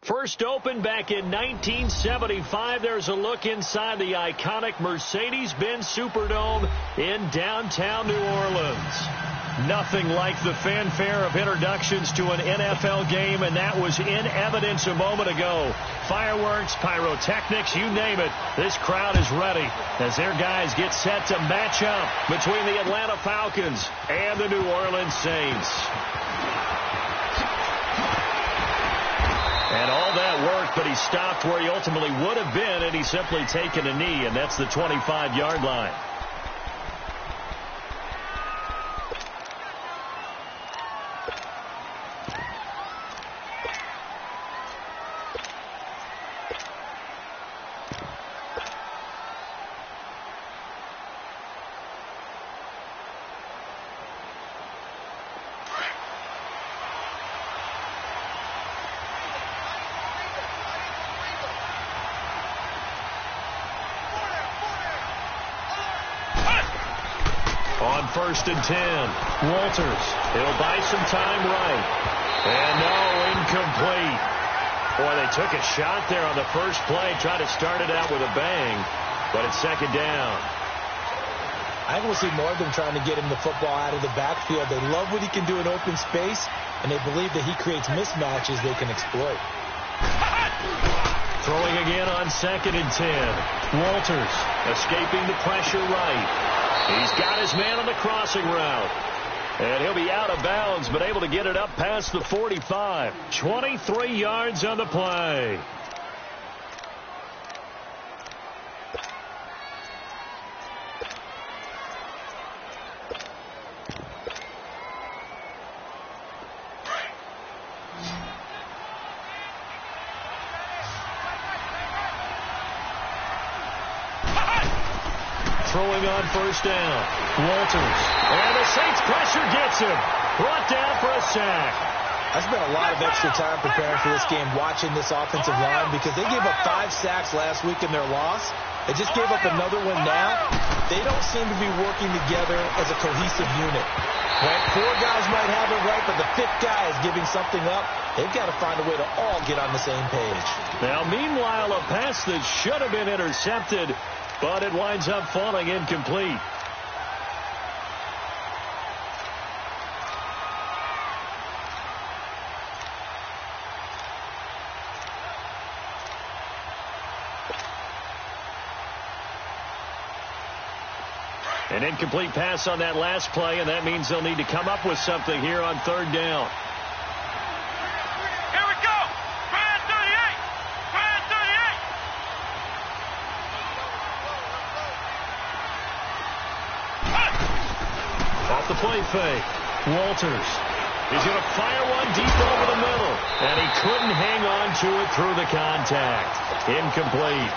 First opened back in 1975, there's a look inside the iconic Mercedes-Benz Superdome in downtown New Orleans. Nothing like the fanfare of introductions to an NFL game, and that was in evidence a moment ago. Fireworks, pyrotechnics, you name it. This crowd is ready as their guys get set to match up between the Atlanta Falcons and the New Orleans Saints. And all that worked, but he stopped where he ultimately would have been, and he's simply taken a knee, and that's the 25-yard line. On 1st and 10, Walters. He'll buy some time right. And no, incomplete. Boy, they took a shot there on the first play, tried to start it out with a bang, but it's second down. I think we'll see more of them trying to get him the football out of the backfield. They love what he can do in open space, and they believe that he creates mismatches they can exploit. Throwing again on 2nd and 10. Walters escaping the pressure right. He's got his man on the crossing route. And he'll be out of bounds, but able to get it up past the 45. 23 yards on the play. Throwing on 1st down. Walters. And the Saints pressure gets him. Brought down for a sack. I spent a lot of extra time preparing for this game watching this offensive line because they gave up 5 sacks last week in their loss. They just gave up another one now. They don't seem to be working together as a cohesive unit. Right? 4 guys might have it right, but the 5th guy is giving something up. They've got to find a way to all get on the same page. Now, meanwhile, a pass that should have been intercepted, but it winds up falling incomplete. An incomplete pass on that last play, and that means they'll need to come up with something here on 3rd down. Here we go! Brad 38! Brad 38! Off the play fake. Walters. He's going to fire one deep over the middle, and he couldn't hang on to it through the contact. Incomplete.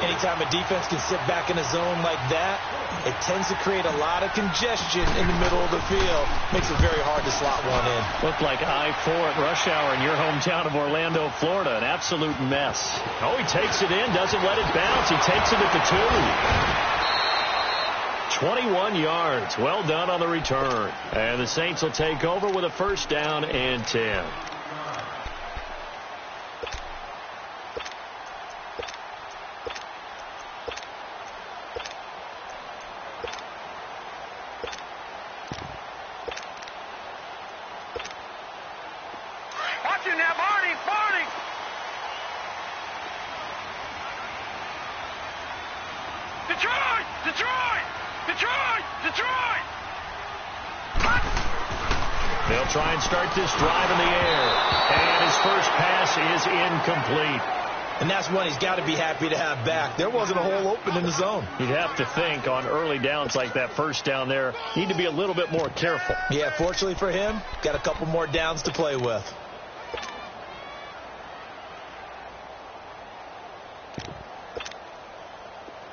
Anytime a defense can sit back in a zone like that, it tends to create a lot of congestion in the middle of the field. Makes it very hard to slot one in. Looked like I-4 at rush hour in your hometown of Orlando, Florida. An absolute mess. Oh, he takes it in, doesn't let it bounce. He takes it at the 2. 21 yards. Well done on the return. And the Saints will take over with a 1st down and 10. Detroit! Detroit! Detroit! Detroit! They'll try and start this drive in the air. And his first pass is incomplete. And that's one he's got to be happy to have back. There wasn't a hole open in the zone. You'd have to think on early downs like that 1st down there, need to be a little bit more careful. Yeah, fortunately for him, got a couple more downs to play with.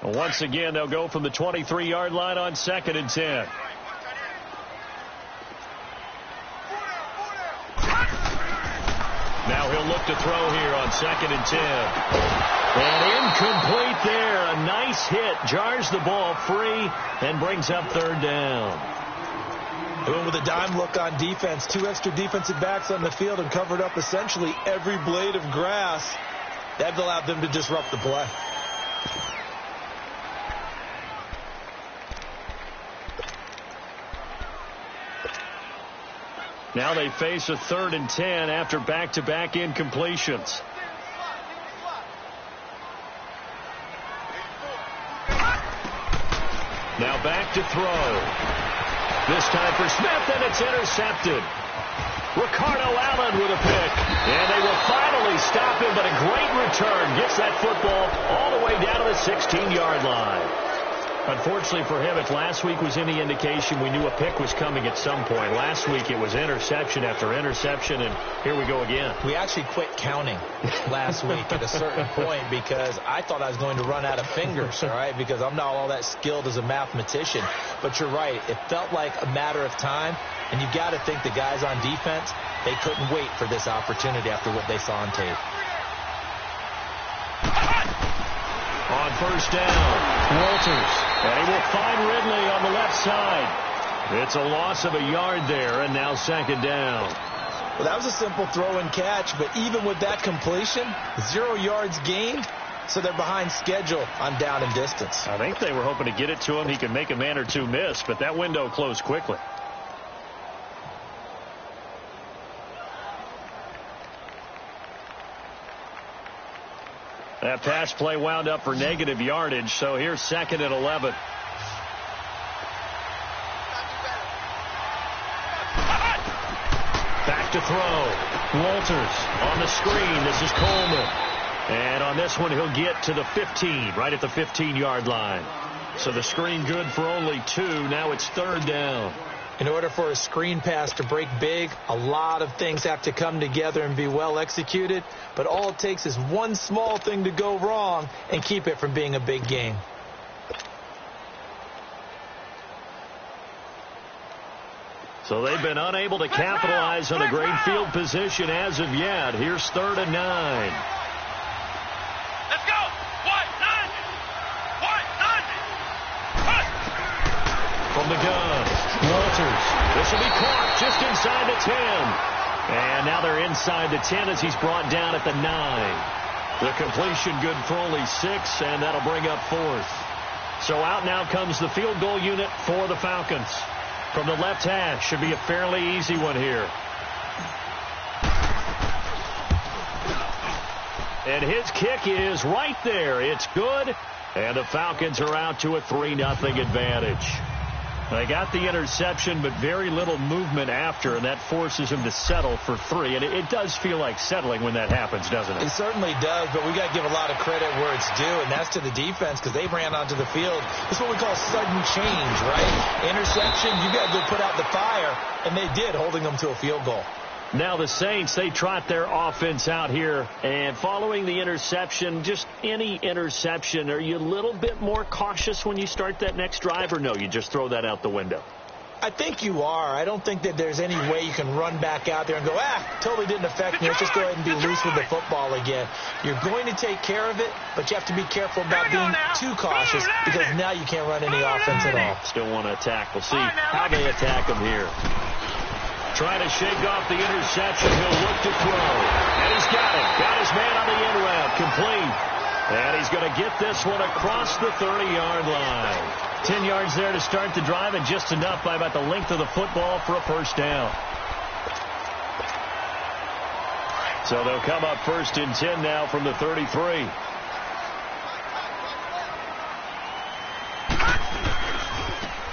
Once again, they'll go from the 23-yard line on 2nd and 10. Now he'll look to throw here on 2nd and 10. And incomplete there. A nice hit. Jars the ball free and brings up 3rd down. Went with a dime look on defense. 2 extra defensive backs on the field and covered up essentially every blade of grass. That allowed them to disrupt the play. Now they face a 3rd and 10 after back-to-back incompletions. Now back to throw. This time for Smith, and it's intercepted. Ricardo Allen with a pick. And they will finally stop him, but a great return. Gets that football all the way down to the 16-yard line. Unfortunately for him, if last week was any indication, we knew a pick was coming at some point. Last week it was interception after interception, and here we go again. We actually quit counting last week at a certain point because I thought I was going to run out of fingers, all right, because I'm not all that skilled as a mathematician. But you're right. It felt like a matter of time, and you got to think the guys on defense, they couldn't wait for this opportunity after what they saw on tape. On first down, Walters. And he will find Ridley on the left side. It's a loss of a yard there, and now 2nd down. Well, that was a simple throw and catch, but even with that completion, 0 yards gained, so they're behind schedule on down and distance. I think they were hoping to get it to him. He could make a man or two miss, but that window closed quickly. That pass play wound up for negative yardage, so here's 2nd and 11. Back to throw. Walters on the screen. This is Coleman. And on this one, he'll get to the 15, right at the 15-yard line. So the screen good for only 2. Now it's 3rd down. In order for a screen pass to break big, a lot of things have to come together and be well executed. But all it takes is one small thing to go wrong and keep it from being a big game. So they've been unable to capitalize on a great field position as of yet. Here's 3rd and 9. Let's go. From the gun, Walters. This will be caught just inside the 10. And now they're inside the 10 as he's brought down at the 9. The completion good for only 6, and that'll bring up 4th. So out now comes the field goal unit for the Falcons. From the left hash, should be a fairly easy one here. And his kick is right there. It's good, and the Falcons are out to a 3-0 advantage. They got the interception, but very little movement after, and that forces him to settle for 3. And it does feel like settling when that happens, doesn't it? It certainly does, but we got to give a lot of credit where it's due, and that's to the defense because they ran onto the field. It's what we call sudden change, right? Interception, you got to go put out the fire, and they did, holding them to a field goal. Now the Saints, they trot their offense out here, and following the interception, just any interception, are you a little bit more cautious when you start that next drive, or no, you just throw that out the window? I think you are. I don't think that there's any way you can run back out there and go, totally didn't affect me. Let's just go ahead and be loose with the football again. You're going to take care of it, but you have to be careful about being too cautious because now you can't run any offense at all. Still want to attack. We'll see how they attack him here. Trying to shake off the interception. He'll look to throw. And he's got it. Got his man on the in route. Complete. And he's going to get this one across the 30-yard line. 10 yards there to start the drive, and just enough by about the length of the football for a first down. So they'll come up 1st and 10 now from the 33.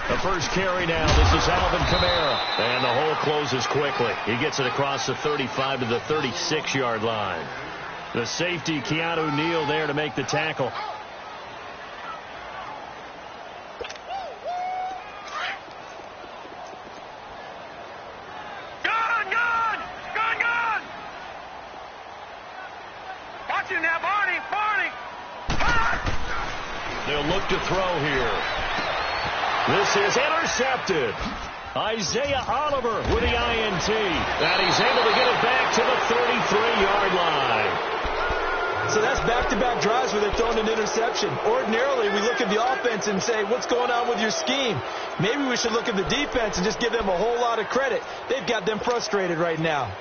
The first carry now. This is Alvin Kamara. And the hole closes quickly. He gets it across the 35 to the 36-yard line. The safety, Keanu Neal, there to make the tackle. Watch him now, Barney. They'll look to throw here. This is intercepted. Isaiah Oliver with the INT. And he's able to get it back to the 33-yard line. So that's back-to-back drives where they're throwing an interception. Ordinarily, we look at the offense and say, what's going on with your scheme? Maybe we should look at the defense and just give them a whole lot of credit. They've got them frustrated right now.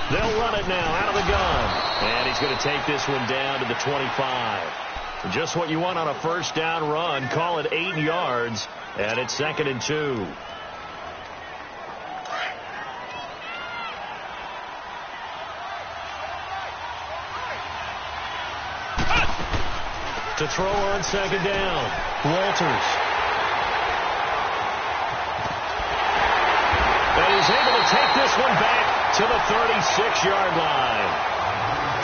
They'll run it now out of the gun. And he's going to take this one down to the 25. Just what you want on a first down run. Call it 8 yards. And it's 2nd and 2. To throw on 2nd down. Walters. And he's able to take this one back to the 36-yard line.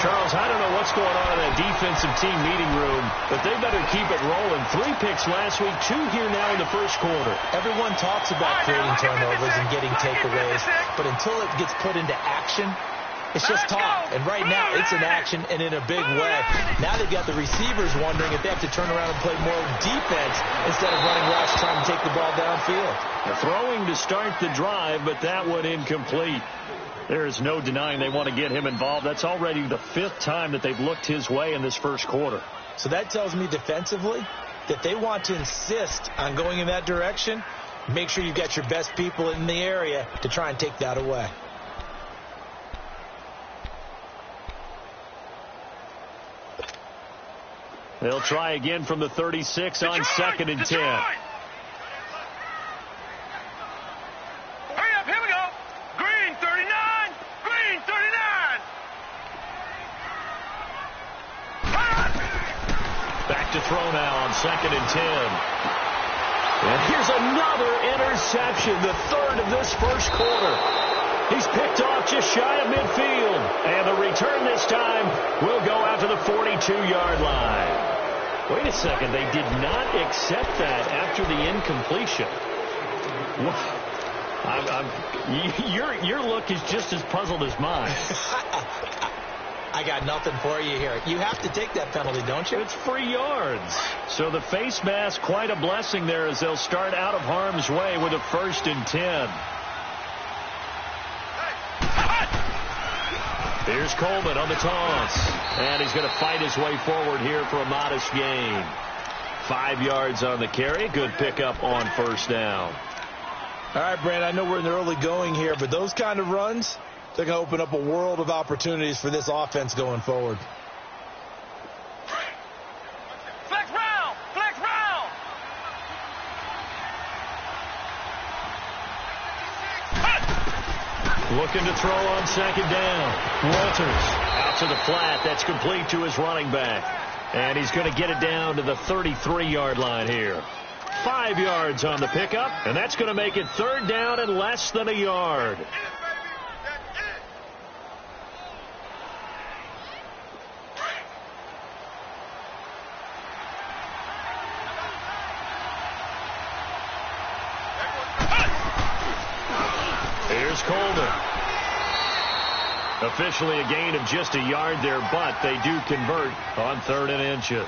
Charles, I don't know what's going on in that defensive team meeting room, but they better keep it rolling. 3 picks last week, 2 here now in the first quarter. Everyone talks about creating turnovers and getting takeaways, but until it gets put into action, it's just talk. And right now, it's in action and in a big way. Now they've got the receivers wondering if they have to turn around and play more defense instead of running routes trying to take the ball downfield. They're throwing to start the drive, but that one incomplete. There is no denying they want to get him involved. That's already the 5th time that they've looked his way in this first quarter. So that tells me defensively that they want to insist on going in that direction. Make sure you've got your best people in the area to try and take that away. They'll try again from the 36 on 2nd and 10. To throw now on 2nd and 10. And here's another interception, the 3rd of this first quarter. He's picked off just shy of midfield. And the return this time will go out to the 42-yard line. Wait a second, they did not accept that after the incompletion. Your look is just as puzzled as mine. I got nothing for you here. You have to take that penalty, don't you? It's 3 yards. So the face mask, quite a blessing there as they'll start out of harm's way with a 1st and 10. Here's Coleman on the toss. And he's going to fight his way forward here for a modest gain. 5 yards on the carry. Good pickup on 1st down. All right, Brand, I know we're in the early going here, but those kind of runs, they're going to open up a world of opportunities for this offense going forward. Flex round! Flex round! Looking to throw on 2nd down. Walters out to the flat. That's complete to his running back. And he's going to get it down to the 33-yard line here. 5 yards on the pickup, and that's going to make it 3rd down and less than a yard. Here's Coleman. Officially a gain of just a yard there, but they do convert on 3rd and inches.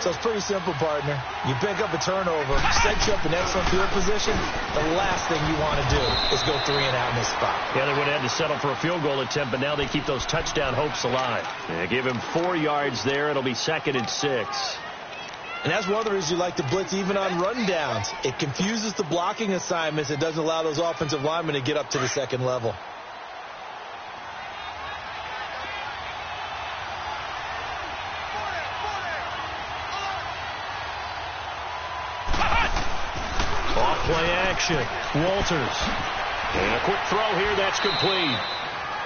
So it's pretty simple, partner. You pick up a turnover, set you up in excellent field position. The last thing you want to do is go 3 and out in this spot. Yeah, they would have had to settle for a field goal attempt, but now they keep those touchdown hopes alive. They give him 4 yards there. It'll be 2nd and 6. And that's one of the reasons you like to blitz even on rundowns. It confuses the blocking assignments. It doesn't allow those offensive linemen to get up to the second level. Play action. Walters. And a quick throw here. That's complete.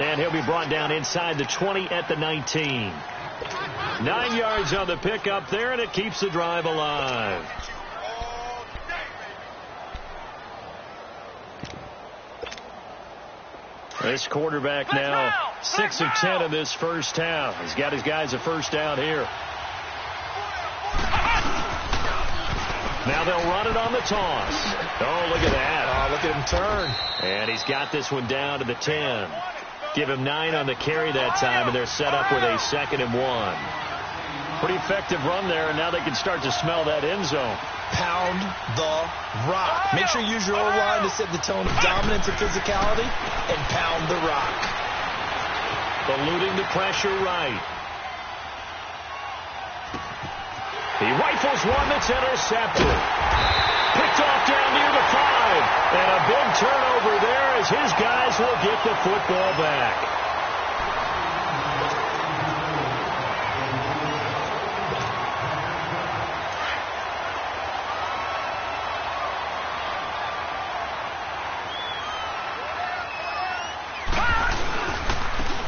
And he'll be brought down inside the 20 at the 19. 9 yards on the pickup there, and it keeps the drive alive. This quarterback now 6 of 10 in this first half. He's got his guys a 1st down here. Now they'll run it on the toss. Oh, look at that. Oh, look at him turn. And he's got this one down to the 10. Give him 9 on the carry that time, and they're set up with a 2nd and 1. Pretty effective run there, and now they can start to smell that end zone. Pound the rock. Make sure you use your O-line to set the tone of dominance and physicality, and pound the rock. Eluding the pressure right. He rifles one that's intercepted. Picked off down near the 5. And a big turnover there as his guys will get the football back.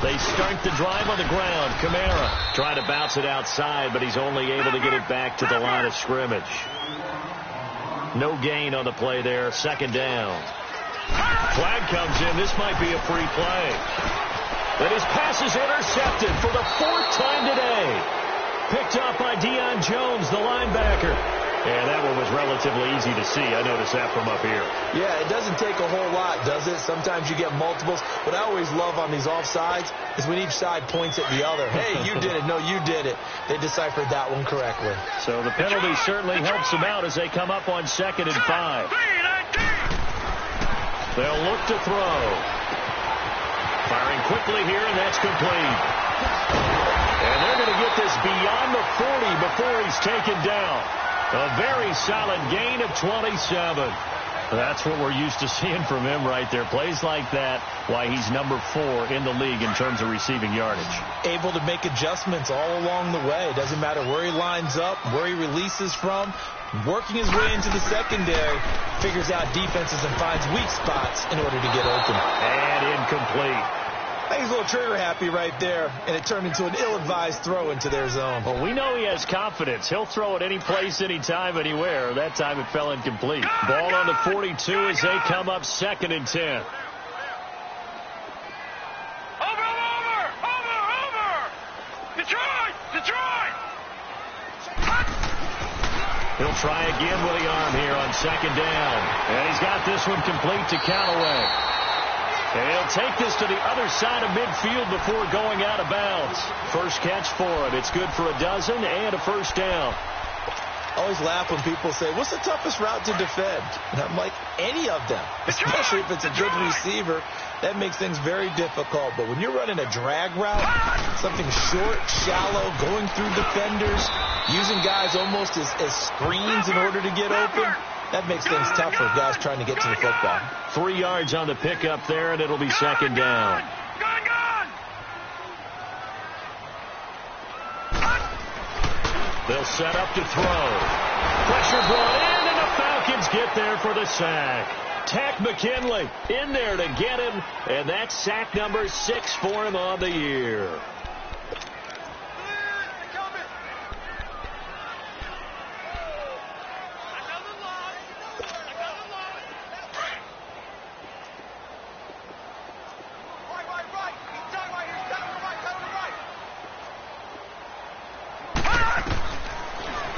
They start the drive on the ground. Kamara trying to bounce it outside, but he's only able to get it back to the line of scrimmage. No gain on the play there. Second down. Flag comes in. This might be a free play. And his pass is intercepted for the 4th time today. Picked up by Deion Jones, the linebacker. And that one was relatively easy to see. I noticed that from up here. Yeah, it doesn't take a whole lot, does it? Sometimes you get multiples. What I always love on these offsides is when each side points at the other. Hey, you did it. No, you did it. They deciphered that one correctly. So the penalty certainly helps them out as they come up on 2nd and 5. They'll look to throw. Firing quickly here, and that's complete. And they're going to get this beyond the 40 before he's taken down. A very solid gain of 27. That's what we're used to seeing from him right there. Plays like that, why he's number 4 in the league in terms of receiving yardage. Able to make adjustments all along the way. Doesn't matter where he lines up, where he releases from. Working his way into the secondary, figures out defenses and finds weak spots in order to get open. And incomplete. I think he's a little trigger happy right there, and it turned into an ill-advised throw into their zone. Well, we know he has confidence. He'll throw it any place, anytime, anywhere. That time it fell incomplete. Ball on the 42 as they come up 2nd and 10. Over! Detroit! He'll try again with the arm here on 2nd down. And he's got this one complete to Callaway. And he'll take this to the other side of midfield before going out of bounds. First catch for him. It's good for a dozen and a first down. I always laugh when people say, what's the toughest route to defend? And I'm like, any of them, especially if it's a good receiver. That makes things very difficult. But when you're running a drag route, something short, shallow, going through defenders, using guys almost as screens in order to get open, that makes things tough for guys trying to get to the football. 3 yards on the pickup there, and it'll be 2nd down. They'll set up to throw. Pressure brought in, and the Falcons get there for the sack. Tack McKinley in there to get him, and that's sack number 6 for him on the year.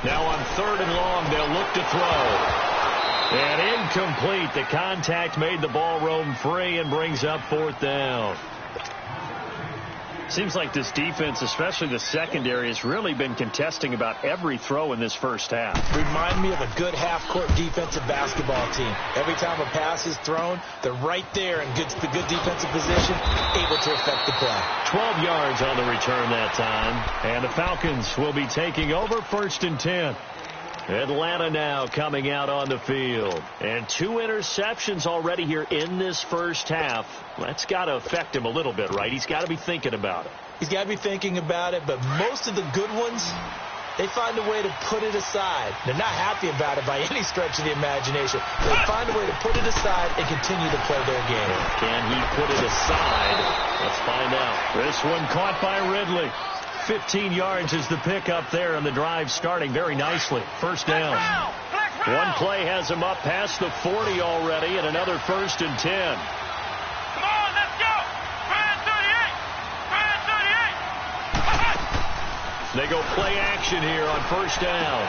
Now on 3rd and long, they'll look to throw. And incomplete. The contact made the ball roam free and brings up 4th down. Seems like this defense, especially the secondary, has really been contesting about every throw in this first half. Remind me of a good half-court defensive basketball team. Every time a pass is thrown, they're right there in the good defensive position, able to affect the play. 12 yards on the return that time. And the Falcons will be taking over 1st and 10. Atlanta now coming out on the field. And 2 interceptions already here in this first half. That's got to affect him a little bit, right? He's got to be thinking about it. He's got to be thinking about it, but most of the good ones, they find a way to put it aside. They're not happy about it by any stretch of the imagination. They find a way to put it aside and continue to play their game. Can he put it aside? Let's find out. This one caught by Ridley. 15 yards is the pickup there, and the drive starting very nicely. First down. One play has him up past the 40 already, and another 1st and 10. Come on, let's go! Brand 38! They go play action here on 1st down.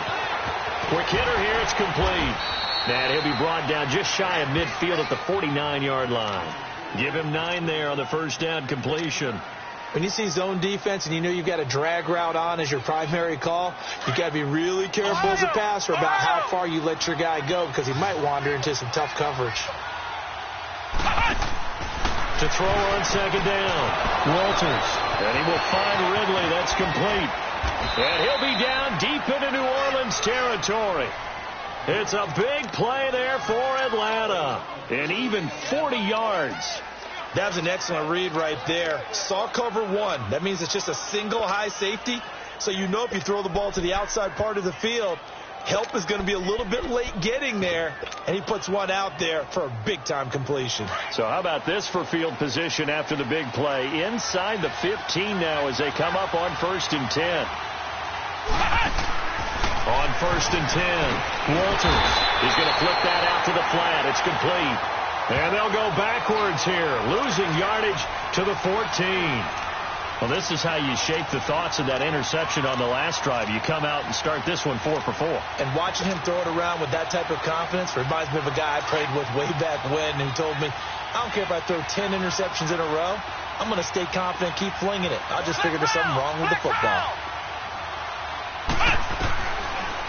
Quick hitter here, it's complete. And he'll be brought down just shy of midfield at the 49-yard line. Give him 9 there on the 1st down completion. When you see zone defense and you know you've got a drag route on as your primary call, you got to be really careful as a passer about how far you let your guy go because he might wander into some tough coverage. To throw on second down, Walters. And he will find Ridley. That's complete. And he'll be down deep into New Orleans territory. It's a big play there for Atlanta. And even 40 yards. That was an excellent read right there. Saw cover one. That means it's just a single high safety. So you know if you throw the ball to the outside part of the field, help is going to be a little bit late getting there. And he puts one out there for a big-time completion. So how about this for field position after the big play? Inside the 15 now as they come up on 1st and 10. On 1st and 10, Walters. He's going to flip that out to the flat. It's complete. And they'll go backwards here, losing yardage to the 14. Well, this is how you shape the thoughts of that interception on the last drive. You come out and start this one 4 for 4. And watching him throw it around with that type of confidence reminds me of a guy I played with way back when who told me, I don't care if I throw 10 interceptions in a row. I'm going to stay confident, keep flinging it. I just figured there's something wrong with the football.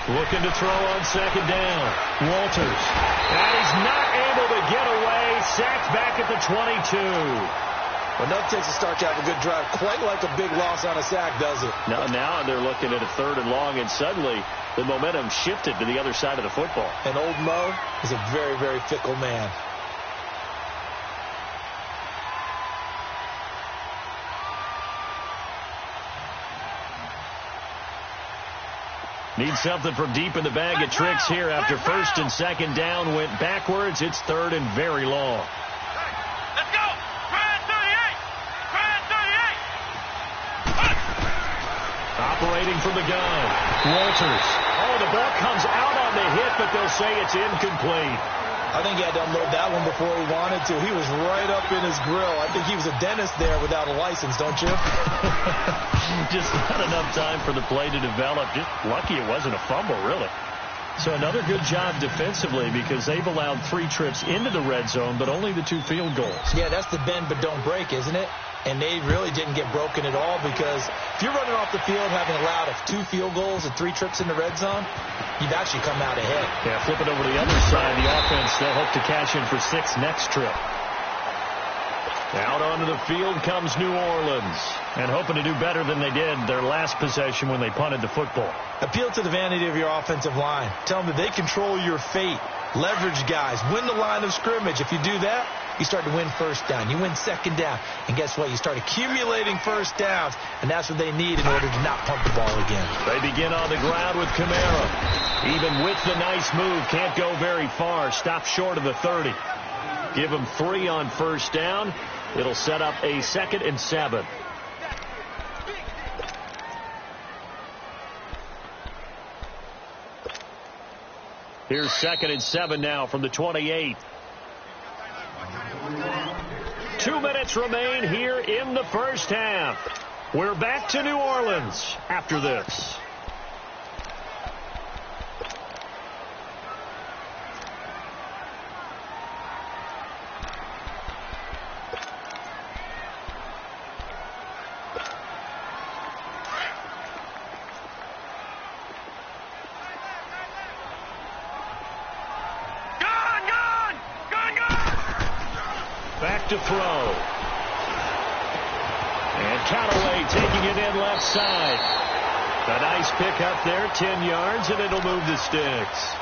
Looking to throw on second down. Walters. And he's not able to get away. Sacked back at the 22. Well, that takes a start to have a good drive. Quite like a big loss on a sack, does it? Now they're looking at a 3rd and long, and suddenly the momentum shifted to the other side of the football. And old Mo is a very, very fickle man. Need something from deep in the bag of tricks here after 1st and 2nd down went backwards. It's 3rd and very long. Let's go! Brand 38! Brand 38! Operating from the gun. Walters. Oh, the ball comes out on the hit, but they'll say it's incomplete. I think he had to unload that one before he wanted to. He was right up in his grill. I think he was a dentist there without a license, don't you? Just not enough time for the play to develop. Just lucky it wasn't a fumble, really. So another good job defensively because they've allowed 3 trips into the red zone, but only the 2 field goals. Yeah, that's the bend but don't break, isn't it? And they really didn't get broken at all because if you're running off the field having allowed 2 field goals and 3 trips in the red zone, you've actually come out ahead. Yeah, flip it over to the other side. The offense, they'll hope to cash in for 6 next trip. Out onto the field comes New Orleans. And hoping to do better than they did their last possession when they punted the football. Appeal to the vanity of your offensive line. Tell them that they control your fate. Leverage guys. Win the line of scrimmage. If you do that, you start to win 1st down. You win 2nd down. And guess what? You start accumulating 1st downs. And that's what they need in order to not pump the ball again. They begin on the ground with Kamara. Even with the nice move, can't go very far. Stop short of the 30. Give them 3 on 1st down. It'll set up a 2nd and 7. Here's 2nd and 7 now from the 28. 2 minutes remain here in the 1st half. We're back to New Orleans after this. Back to throw. And Callaway taking it in left side. A nice pick up there, 10 yards, and it'll move the sticks.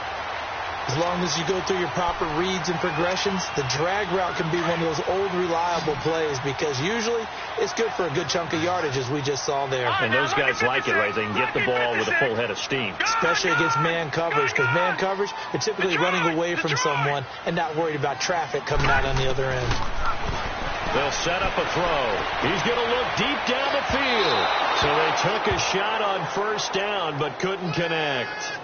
As long as you go through your proper reads and progressions, the drag route can be one of those old reliable plays because usually it's good for a good chunk of yardage as we just saw there. And those guys like it, right? They can get the ball with a full head of steam. Especially against man coverage because man coverage, they're typically running away from someone and not worried about traffic coming out on the other end. They'll set up a throw. He's going to look deep down the field. So they took a shot on 1st down but couldn't connect.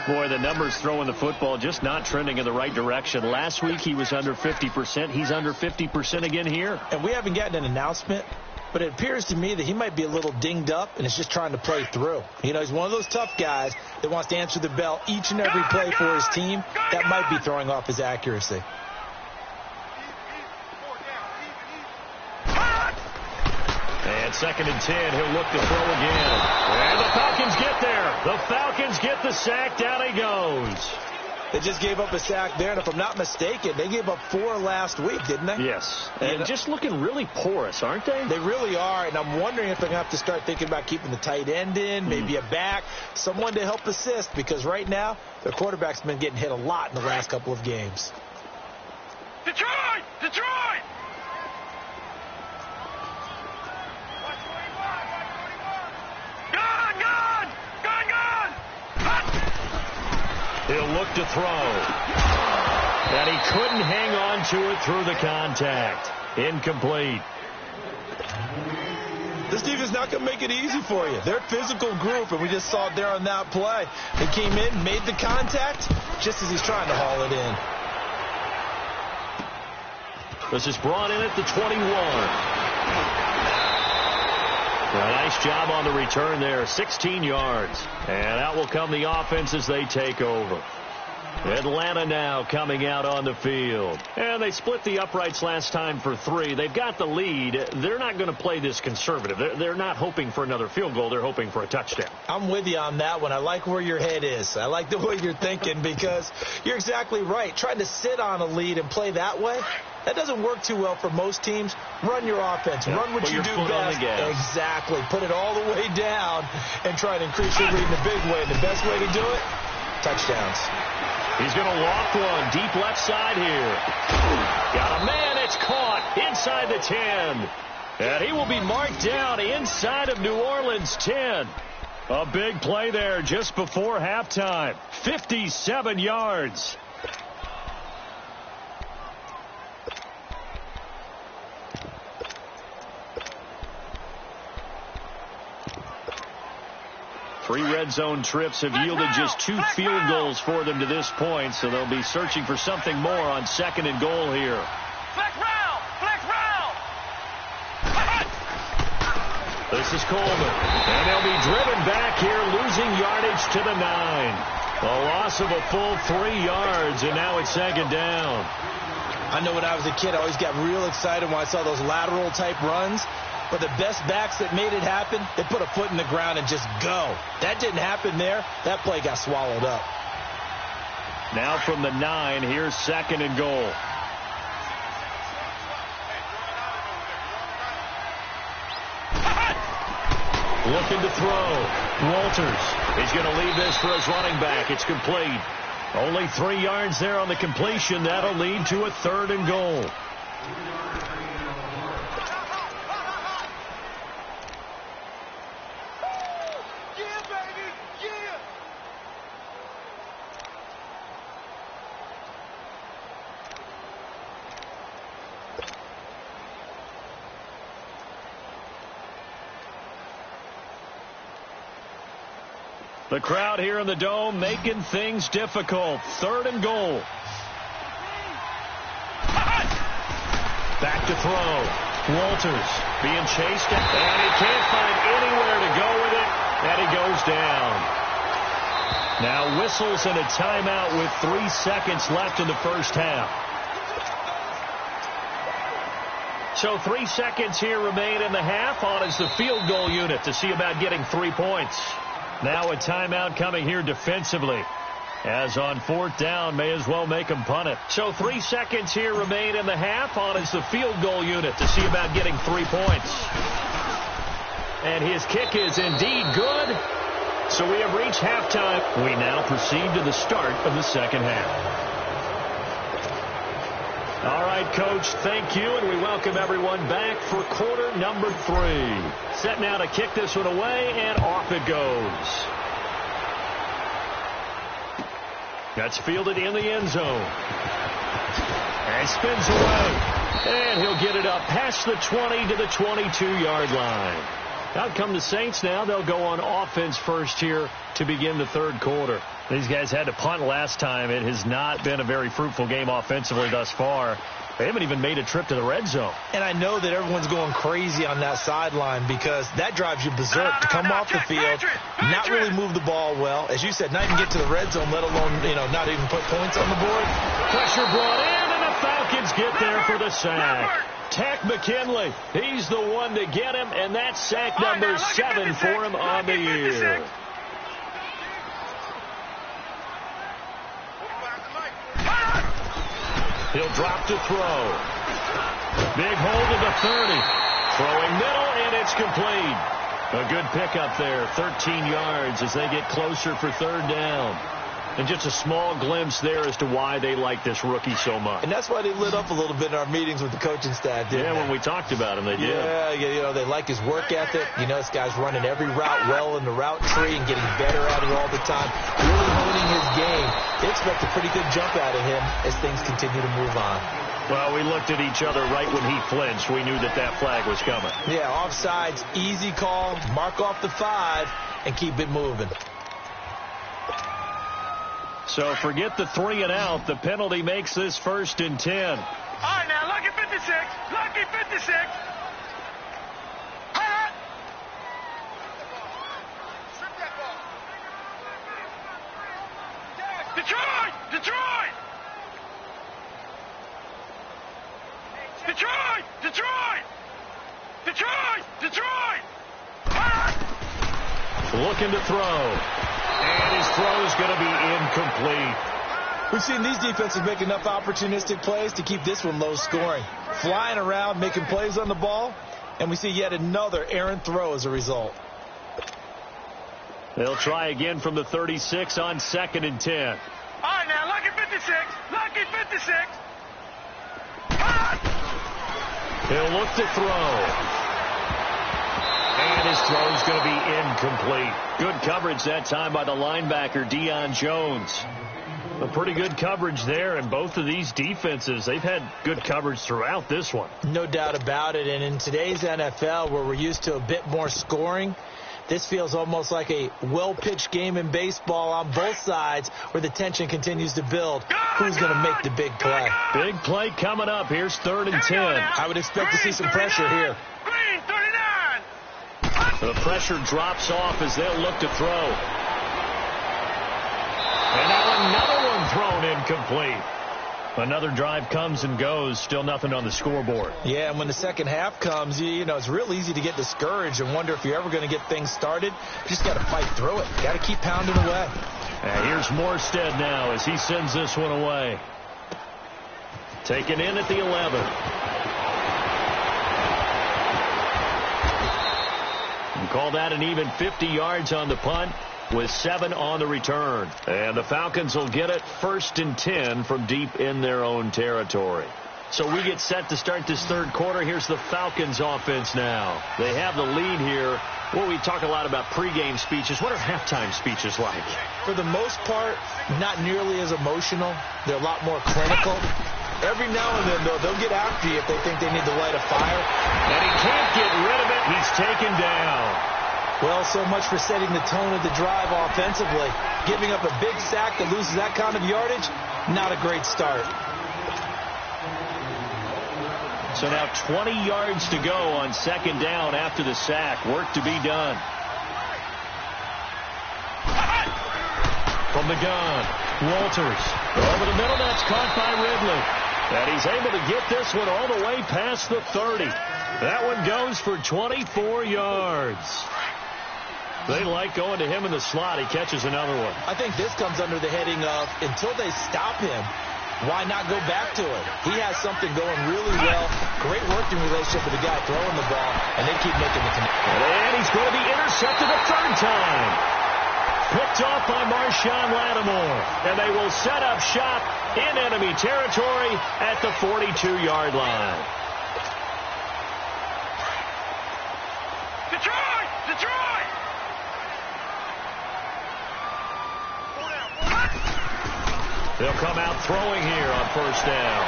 Boy, the numbers throwing the football just not trending in the right direction. Last week he was under 50%. He's under 50% again here. And we haven't gotten an announcement, but it appears to me that he might be a little dinged up and is just trying to play through. You know, he's one of those tough guys that wants to answer the bell each and every play for his team. That might be throwing off his accuracy. And And 2nd and 10, he'll look to throw again. And the Falcons get there. The Falcons get the sack. Down he goes. They just gave up a sack there, and if I'm not mistaken, they gave up 4 last week, didn't they? Yes. And just looking really porous, aren't they? They really are, and I'm wondering if they're going to have to start thinking about keeping the tight end in, maybe a back, someone to help assist, because right now, their quarterback's been getting hit a lot in the last couple of games. Detroit! Detroit! He'll look to throw. And he couldn't hang on to it through the contact. Incomplete. This defense is not going to make it easy for you. They're a physical group, and we just saw it there on that play. They came in, made the contact, just as he's trying to haul it in. This is brought in at the 21. A nice job on the return there, 16 yards. And out will come the offense as they take over. Atlanta now coming out on the field. And they split the uprights last time for 3. They've got the lead. They're not going to play this conservative. They're not hoping for another field goal. They're hoping for a touchdown. I'm with you on that one. I like where your head is. I like the way you're thinking, because you're exactly right. Trying to sit on a lead and play that way, that doesn't work too well for most teams. Run your offense. Yeah, run what you do best. Exactly. Put it all the way down and try to increase your lead in a big way. And the best way to do it, touchdowns. He's going to loft one deep left side here. Got a man. It's caught inside the 10. And he will be marked down inside of New Orleans' 10. A big play there just before halftime. 57 yards. Three red zone trips have yielded just 2 field goals for them to this point, so they'll be searching for something more on 2nd and goal here. Flex round! Flex round! This is Coleman, and they'll be driven back here, losing yardage to the 9. A loss of a full 3 yards, and now it's 2nd down. I know when I was a kid, I always got real excited when I saw those lateral type runs. But the best backs that made it happen, they put a foot in the ground and just go. That didn't happen there. That play got swallowed up. Now from the 9, here's 2nd and goal. Looking to throw. Walters. He's going to leave this for his running back. It's complete. Only 3 yards there on the completion. That'll lead to a 3rd and goal. The crowd here in the Dome making things difficult. 3rd and goal. Back to throw. Walters being chased, and he can't find anywhere to go with it, and he goes down. Now whistles and a timeout with 3 seconds left in the first half. So 3 seconds here remain in the half. On is the field goal unit to see about getting 3 points. Now a timeout coming here defensively. As on 4th down, may as well make him punt it. So 3 seconds here remain in the half. On is the field goal unit to see about getting 3 points. And his kick is indeed good. So we have reached halftime. We now proceed to the start of the second half. All right, Coach, thank you, and we welcome everyone back for quarter number 3. Set now to kick this one away, and off it goes. That's fielded in the end zone. And spins away. And he'll get it up past the 20 to the 22-yard line. Out come the Saints now. They'll go on offense first here to begin the 3rd quarter. These guys had to punt last time. It has not been a very fruitful game offensively thus far. They haven't even made a trip to the red zone. And I know that everyone's going crazy on that sideline because that drives you berserk to come off the field, not really move the ball well. As you said, not even get to the red zone, let alone, not even put points on the board. Pressure brought in, and the Falcons get there for the sack. Tech McKinley. He's the one to get him, and that's sack number 7 for him on the year. He'll drop to throw. Big hold to the 30. Throwing middle, and it's complete. A good pickup there, 13 yards as they get closer for third down. And just a small glimpse there as to why they like this rookie so much. And that's why they lit up a little bit in our meetings with the coaching staff, didn't they? When we talked about him, they did. Yeah, you know, they like his work ethic. You know, this guy's running every route well in the route tree and getting better at it all the time. Really honing his game. They expect a pretty good jump out of him as things continue to move on. Well, we looked at each other right when he flinched. We knew that that flag was coming. Yeah, offsides, easy call, mark off the 5, and keep it moving. So forget the 3 and out. The penalty makes this 1st and 10. All right, now, lucky 56. Lucky 56. Detroit! Detroit! Detroit! Detroit! Detroit! Detroit! Looking to throw. And his throw is going to be incomplete. We've seen these defenses make enough opportunistic plays to keep this one low scoring. Flying around, making plays on the ball, and we see yet another errant throw as a result. They'll try again from the 36 on 2nd and 10. All right, now, lucky 56. Lucky 56. He'll look to throw. And his throw is going to be incomplete. Good coverage that time by the linebacker, Deion Jones. A pretty good coverage there, and both of these defenses, they've had good coverage throughout this one. No doubt about it, and in today's NFL, where we're used to a bit more scoring, this feels almost like a well-pitched game in baseball on both sides where the tension continues to build. Who's going to make the big play? Big play coming up. Here's 3rd and 10. I would expect to see some pressure here. Green 39. The pressure drops off as they'll look to throw. And now another one thrown incomplete. Another drive comes and goes. Still nothing on the scoreboard. Yeah, and when the second half comes, you know, it's real easy to get discouraged and wonder if you're ever going to get things started. You just got to fight through it. Got to keep pounding away. And here's Morstead now as he sends this one away. Taken in at the 11. And call that an even 50 yards on the punt with 7 on the return. And the Falcons will get it 1st and 10 from deep in their own territory. So we get set to start this third quarter. Here's the Falcons offense now. They have the lead here. Well, we talk a lot about pregame speeches. What are halftime speeches like? For the most part, not nearly as emotional. They're a lot more clinical. Every now and then, though, they'll get after you if they think they need to light a fire. And he can't get rid of it. He's taken down. Well, so much for setting the tone of the drive offensively. Giving up a big sack that loses that kind of yardage, not a great start. So now 20 yards to go on 2nd down after the sack. Work to be done. From the gun, Walters. Over the middle, that's caught by Ridley. And he's able to get this one all the way past the 30. That one goes for 24 yards. They like going to him in the slot. He catches another one. I think this comes under the heading of, until they stop him, why not go back to it? He has something going really well. Great working relationship with the guy throwing the ball, and they keep making the connection. And he's going to be intercepted a 3rd time. Picked off by Marshawn Lattimore. And they will set up shop in enemy territory at the 42-yard line. Detroit! Detroit! They'll come out throwing here on 1st down.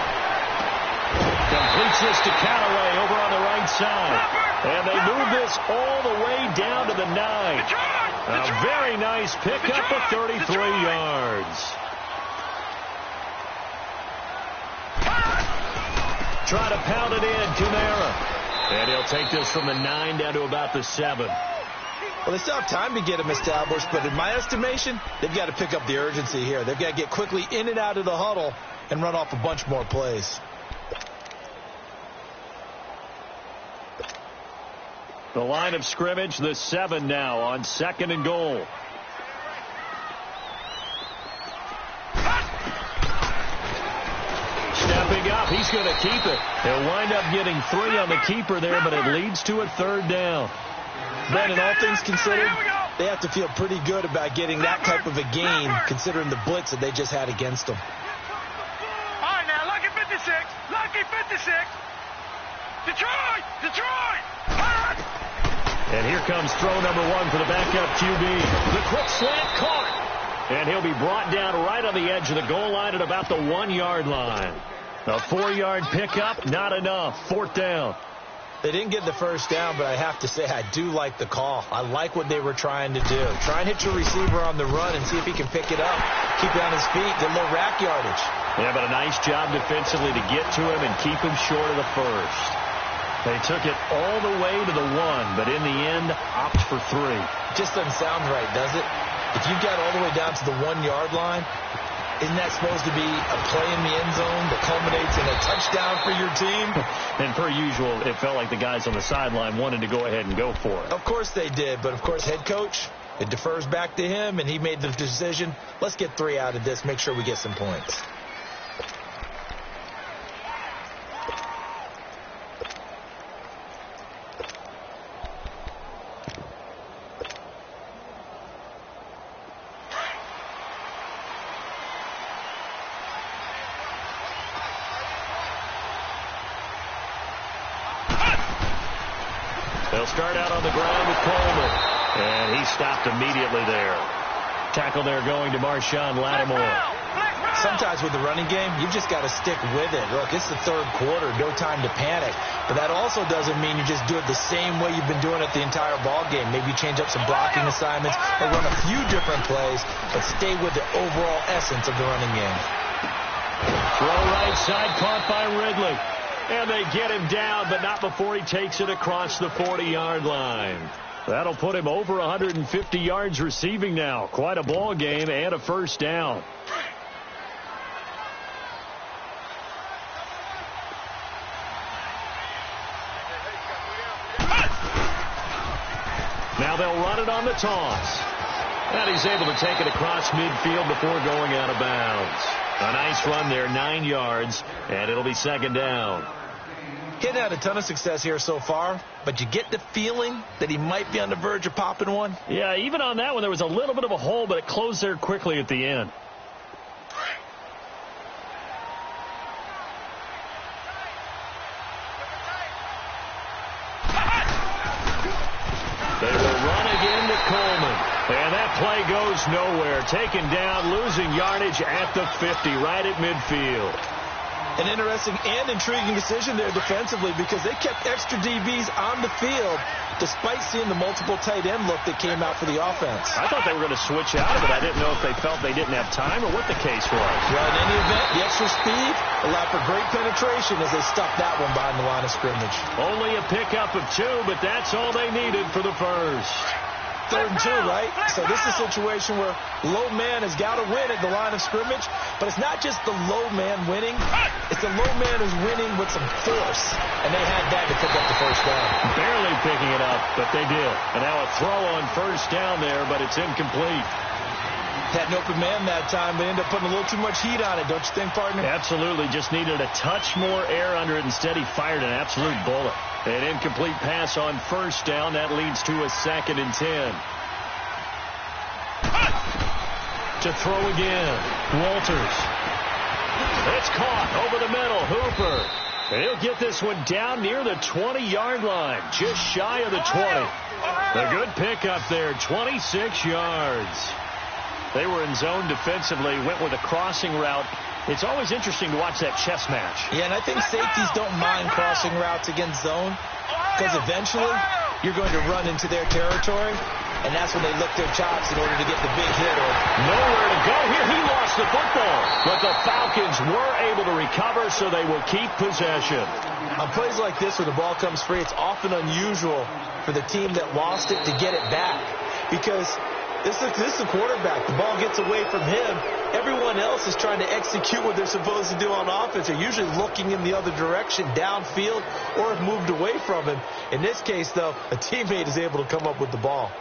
Completes this to Callaway over on the right side. And they move this all the way down to the 9. A very nice pickup of 33 yards. Try to pound it in, Kamara. And he'll take this from the 9 down to about the 7. Well, they still have time to get him established, but in my estimation, they've got to pick up the urgency here. They've got to get quickly in and out of the huddle and run off a bunch more plays. The line of scrimmage, the 7 now on 2nd and goal. Stepping up, he's going to keep it. He'll wind up getting 3 on the keeper there, but it leads to a 3rd down. Ben, in all things considered, they have to feel pretty good about getting that type of a gain, considering the blitz that they just had against them. All right, now, lucky 56. Lucky 56. Detroit! Detroit! And here comes throw number 1 for the backup QB. The quick slant caught. And he'll be brought down right on the edge of the goal line at about the 1-yard line. A 4-yard pickup, not enough. 4th down. They didn't get the first down, but I have to say I do like the call. I like what they were trying to do. Try and hit your receiver on the run and see if he can pick it up. Keep it on his feet, get a little rack yardage. Yeah, but a nice job defensively to get to him and keep him short of the first. They took it all the way to the 1, but in the end, opt for 3. Just doesn't sound right, does it? If you got all the way down to the 1-yard line, isn't that supposed to be a play in the end zone that culminates in a touchdown for your team? And per usual, it felt like the guys on the sideline wanted to go ahead and go for it. Of course they did, but of course head coach, it defers back to him, and he made the decision, let's get 3 out of this, make sure we get some points. They'll start out on the ground with Coleman. And he stopped immediately there. Tackle there going to Marshawn Lattimore. Sometimes with the running game, you've just got to stick with it. Look, it's the 3rd quarter, no time to panic. But that also doesn't mean you just do it the same way you've been doing it the entire ball game. Maybe change up some blocking assignments or run a few different plays, but stay with the overall essence of the running game. Throw right side, caught by Ridley. And they get him down, but not before he takes it across the 40-yard line. That'll put him over 150 yards receiving now. Quite a ball game and a 1st down. Now they'll run it on the toss. And he's able to take it across midfield before going out of bounds. A nice run there, 9 yards, and it'll be 2nd down. He'd had a ton of success here so far, but you get the feeling that he might be on the verge of popping one. Yeah, even on that one, there was a little bit of a hole, but it closed there quickly at the end. They will run again to Coleman. And that play goes nowhere. Taken down, losing yardage at the 50, right at midfield. An interesting and intriguing decision there defensively because they kept extra DBs on the field despite seeing the multiple tight end look that came out for the offense. I thought they were going to switch out of it. I didn't know if they felt they didn't have time or what the case was. Well, in any event, the extra speed allowed for great penetration as they stuffed that one behind the line of scrimmage. Only a pickup of 2, but that's all they needed for the first. 3rd and 2, right? So this is a situation where low man has got to win at the line of scrimmage, but it's not just the low man winning. It's the low man who's winning with some force, and they had that to pick up the 1st down. Barely picking it up, but they did. And now a throw on 1st down there, but it's incomplete. Had an open man that time. They ended up putting a little too much heat on it, don't you think, partner? Absolutely. Just needed a touch more air under it. Instead, he fired an absolute bullet. An incomplete pass on 1st down. That leads to a 2nd and 10. To throw again. Walters. It's caught over the middle. Hooper. And he'll get this one down near the 20-yard line. Just shy of the 20. A good pickup there. 26 yards. They were in zone defensively. Went with a crossing route. It's always interesting to watch that chess match. Yeah, and I think safeties don't mind crossing routes against zone because eventually you're going to run into their territory, and that's when they lick their chops in order to get the big hit. Or nowhere to go here. He lost the football, but the Falcons were able to recover, so they will keep possession. On plays like this where the ball comes free, it's often unusual for the team that lost it to get it back because This is the quarterback. The ball gets away from him. Everyone else is trying to execute what they're supposed to do on offense. They're usually looking in the other direction, downfield, or have moved away from him. In this case, though, a teammate is able to come up with the ball.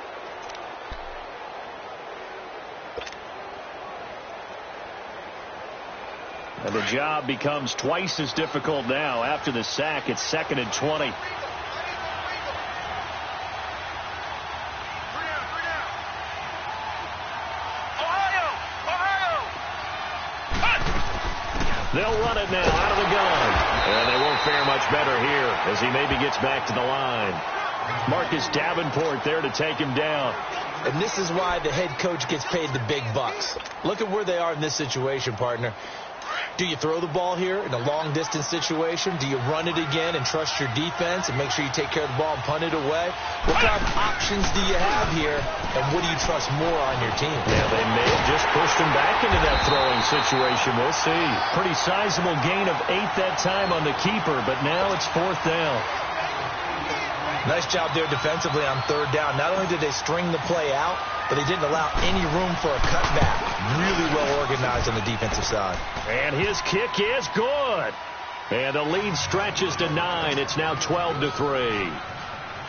And the job becomes twice as difficult now. After the sack, it's 2nd and 20. They'll run it now out of the gun. And they won't fare much better here as he maybe gets back to the line. Marcus Davenport there to take him down. And this is why the head coach gets paid the big bucks. Look at where they are in this situation, partner. Do you throw the ball here in a long-distance situation? Do you run it again and trust your defense and make sure you take care of the ball and punt it away? What kind of options do you have here, and what do you trust more on your team? Yeah, they may have just pushed him back into that throwing situation. We'll see. Pretty sizable gain of 8 that time on the keeper, but now it's 4th down. Nice job there defensively on 3rd down. Not only did they string the play out, but they didn't allow any room for a cutback. Really well organized on the defensive side. And his kick is good. And the lead stretches to 9. It's now 12-3.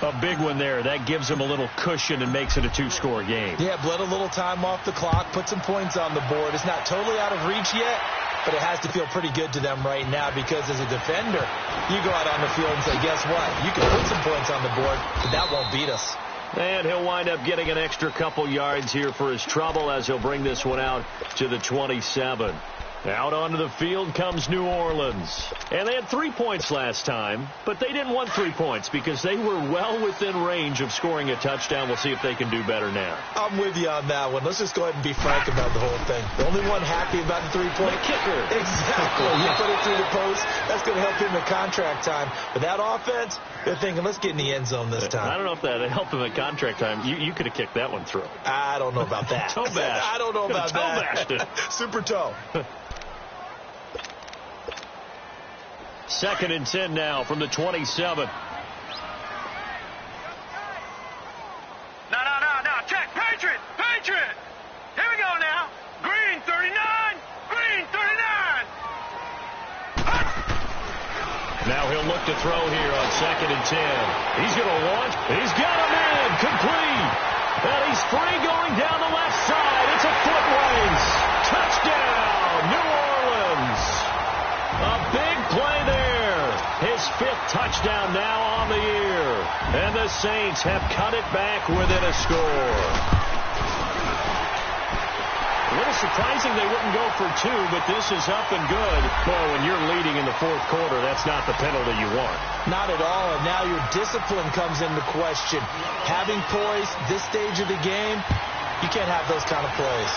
A big one there. That gives them a little cushion and makes it a 2-score game. Yeah, bled a little time off the clock, put some points on the board. It's not totally out of reach yet, but it has to feel pretty good to them right now because as a defender, you go out on the field and say, guess what? You can put some points on the board, but that won't beat us. And he'll wind up getting an extra couple yards here for his trouble as he'll bring this one out to the 27. Out onto the field comes New Orleans. And they had 3 points last time, but they didn't want 3 points because they were well within range of scoring a touchdown. We'll see if they can do better now. I'm with you on that one. Let's just go ahead and be frank about the whole thing. The only one happy about the 3-point the kicker. Exactly. You put it through the post. That's going to help him in contract time. But that offense, they're thinking, let's get in the end zone this time. I don't know if that helped him in contract time. You could have kicked that one through. I don't know about that. Toe bash. I don't know about toe that. Bashed it. Super toe. 2nd and 10 now from the 27. No. Check. Patriot. Here we go now. Green 39. Now he'll look to throw here on 2nd and 10. He's going to launch. He's got him in. Complete. And he's free going down the left side. It's a foot race. Touchdown, New Orleans. A big play there. His 5th touchdown now on the year. And the Saints have cut it back within a score. A little surprising they wouldn't go for 2, but this is up and good. Boy, when you're leading in the 4th quarter, that's not the penalty you want. Not at all, and now your discipline comes into question. Having poise this stage of the game, you can't have those kind of plays.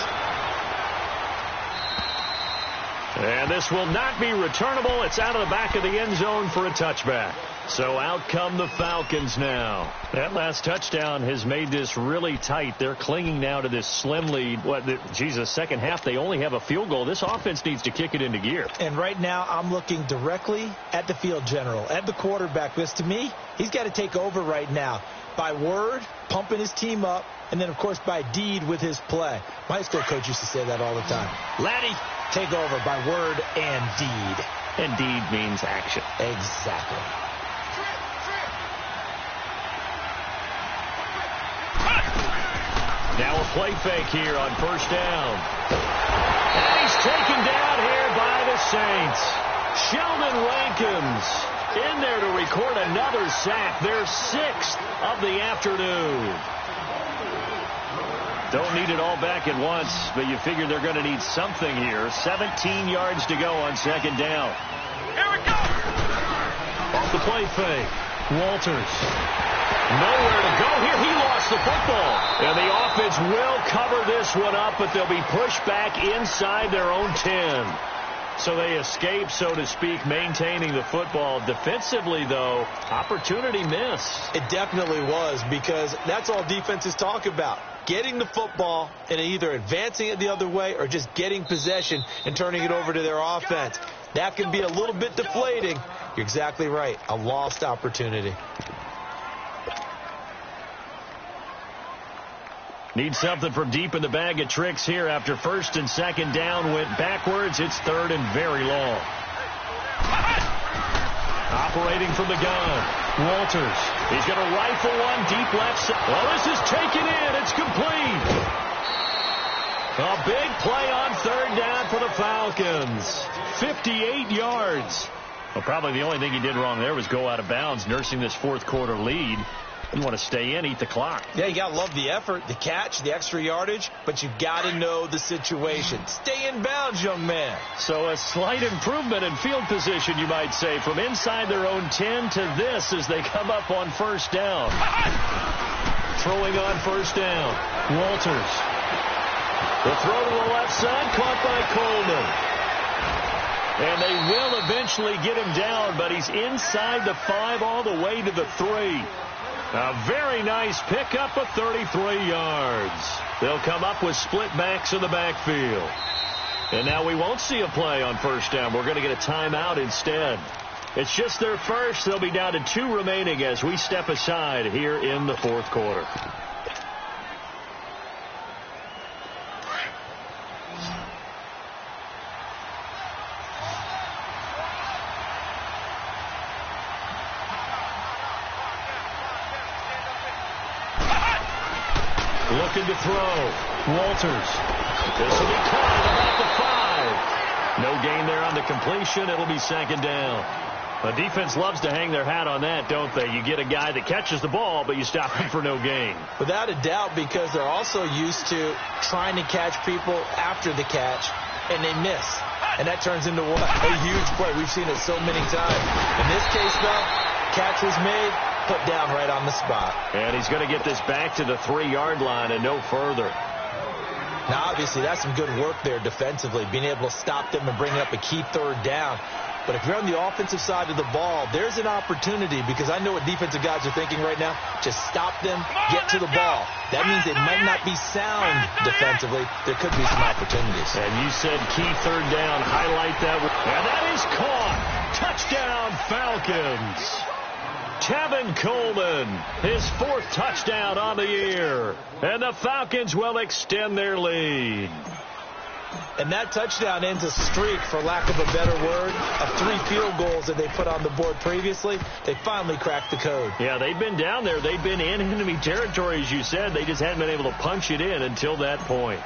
And this will not be returnable. It's out of the back of the end zone for a touchback. So out come the Falcons now. That last touchdown has made this really tight. They're clinging now to this slim lead. Second half, they only have a field goal. This offense needs to kick it into gear. And right now, I'm looking directly at the field general, at the quarterback. Because to me, he's got to take over right now. By word, pumping his team up, and then, of course, by deed with his play. My high school coach used to say that all the time. Laddie, take over by word and deed. And deed means action. Exactly. Now a play fake here on 1st down. And he's taken down here by the Saints. Sheldon Rankins in there to record another sack. Their 6th of the afternoon. Don't need it all back at once, but you figure they're going to need something here. 17 yards to go on 2nd down. Here we go. Off the play fake. Walters. Nowhere to go here. He lost the football. And the offense will cover this one up, but they'll be pushed back inside their own 10. So they escape, so to speak, maintaining the football. Defensively, though, opportunity missed. It definitely was, because that's all defenses talk about. Getting the football and either advancing it the other way or just getting possession and turning it over to their offense. That can be a little bit deflating. You're exactly right. A lost opportunity. Need something from deep in the bag of tricks here after first and second down went backwards. It's third and very long. Operating from the gun, Walters. He's going to rifle one deep left side. Well, this is taken in. It's complete. A big play on third down for the Falcons. 58 yards. Well, probably the only thing he did wrong there was go out of bounds, nursing this fourth quarter lead. You want to stay in, eat the clock. Yeah, you got to love the effort, the catch, the extra yardage, but you got to know the situation. Stay in bounds, young man. So a slight improvement in field position, you might say, from inside their own 10 to this as they come up on first down. Throwing on first down, Walters. The throw to the left side, caught by Coleman. And they will eventually get him down, but he's inside the 5 all the way to the 3. A very nice pickup of 33 yards. They'll come up with split backs in the backfield. And now we won't see a play on first down. We're going to get a timeout instead. It's just their first. They'll be down to 2 remaining as we step aside here in the fourth quarter. Looking to throw. Walters. This will be caught at about the 5. No gain there on the completion. It'll be second down. The defense loves to hang their hat on that, don't they? You get a guy that catches the ball, but you stop him for no gain. Without a doubt, because they're also used to trying to catch people after the catch, and they miss. And that turns into what? A huge play. We've seen it so many times. In this case, though, catch was made, put down right on the spot. And he's going to get this back to the 3-yard line and no further. Now, obviously, that's some good work there defensively, being able to stop them and bring up a key third down. But if you're on the offensive side of the ball, there's an opportunity, because I know what defensive guys are thinking right now. Just stop them, get to the ball. That means it might not be sound defensively. There could be some opportunities. And you said key third down. Highlight that. And that is caught. Touchdown, Falcons. Tevin Coleman, his 4th touchdown on the year. And the Falcons will extend their lead. And that touchdown ends a streak, for lack of a better word, of 3 field goals that they put on the board previously. They finally cracked the code. Yeah, they've been down there. They've been in enemy territory, as you said. They just hadn't been able to punch it in until that point.